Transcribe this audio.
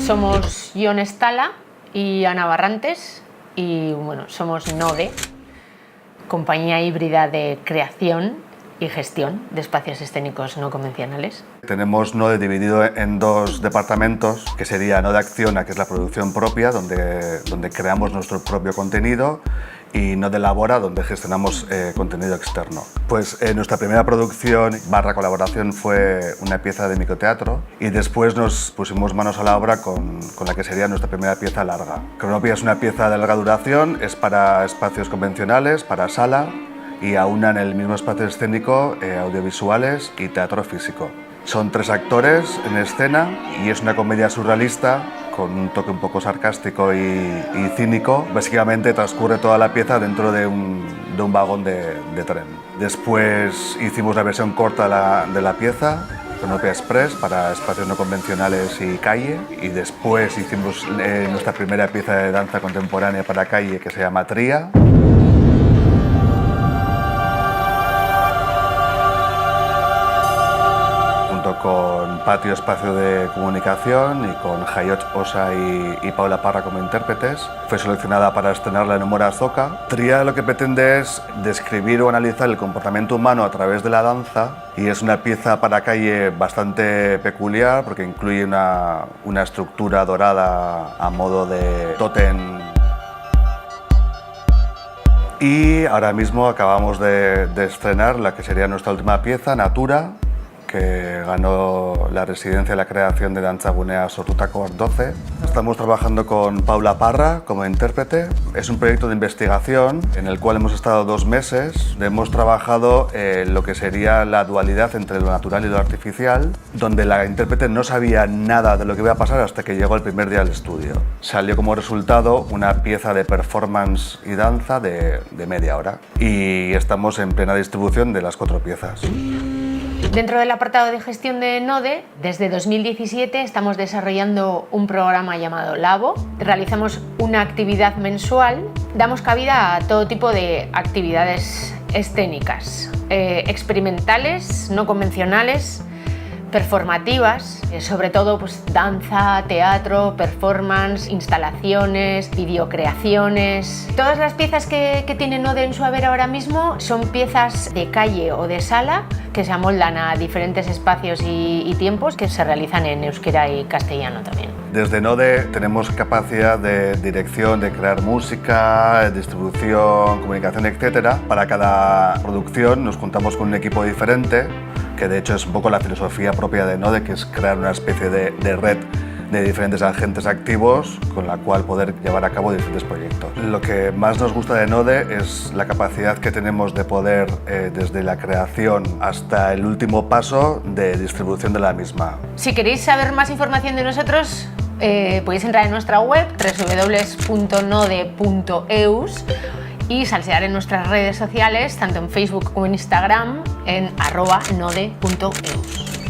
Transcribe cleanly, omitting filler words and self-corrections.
Somos Jon Estala y Ana Barrantes y bueno, somos Node, compañía híbrida de creación y gestión de espacios escénicos no convencionales. Tenemos Node dividido en dos departamentos, que sería Node Acciona, que es la producción propia, donde creamos nuestro propio contenido, y Node Elabora, donde gestionamos contenido externo. Pues nuestra primera producción / colaboración fue una pieza de microteatro, y después nos pusimos manos a la obra con la que sería nuestra primera pieza larga. Cronopia es una pieza de larga duración, es para espacios convencionales, para sala, y aúna en el mismo espacio escénico audiovisuales y teatro físico. Son 3 actores en escena y es una comedia surrealista con un toque un poco sarcástico y cínico. Básicamente transcurre toda la pieza dentro de un vagón de tren. Después hicimos la versión corta de la pieza, Cronopia Express, para espacios no convencionales y calle, y después hicimos nuestra primera pieza de danza contemporánea para calle, que se llama Tría. Con Patio Espacio de Comunicación y con Hayot Osa y Paula Parra como intérpretes. Fue seleccionada para estrenarla en Humor Azoka. Tría lo que pretende es describir o analizar el comportamiento humano a través de la danza, y es una pieza para calle bastante peculiar porque incluye una estructura dorada a modo de tótem. Y ahora mismo acabamos de estrenar la que sería nuestra última pieza, Natura, que ganó la residencia de la creación de Dantzagunea Sortutako Art 12. Estamos trabajando con Paula Parra como intérprete. Es un proyecto de investigación en el cual hemos estado 2 meses. Hemos trabajado lo que sería la dualidad entre lo natural y lo artificial, donde la intérprete no sabía nada de lo que iba a pasar hasta que llegó el primer día al estudio. Salió como resultado una pieza de performance y danza de media hora, y estamos en plena distribución de las 4 piezas. Dentro del apartado de gestión de Node, desde 2017 estamos desarrollando un programa llamado Labo. Realizamos una actividad mensual, damos cabida a todo tipo de actividades escénicas, experimentales, no convencionales, performativas, sobre todo pues, danza, teatro, performance, instalaciones, videocreaciones. Todas las piezas que tiene Node en su haber ahora mismo son piezas de calle o de sala que se amoldan a diferentes espacios y tiempos, que se realizan en euskera y castellano también. Desde Node tenemos capacidad de dirección, de crear música, distribución, comunicación, etc. Para cada producción nos juntamos con un equipo diferente, que de hecho es un poco la filosofía propia de Node, que es crear una especie de red de diferentes agentes activos con la cual poder llevar a cabo diferentes proyectos. Lo que más nos gusta de Node es la capacidad que tenemos de poder, desde la creación hasta el último paso de distribución de la misma. Si queréis saber más información de nosotros, podéis entrar en nuestra web www.node.eus y salsear en nuestras redes sociales, tanto en Facebook como en Instagram, en @node.eus.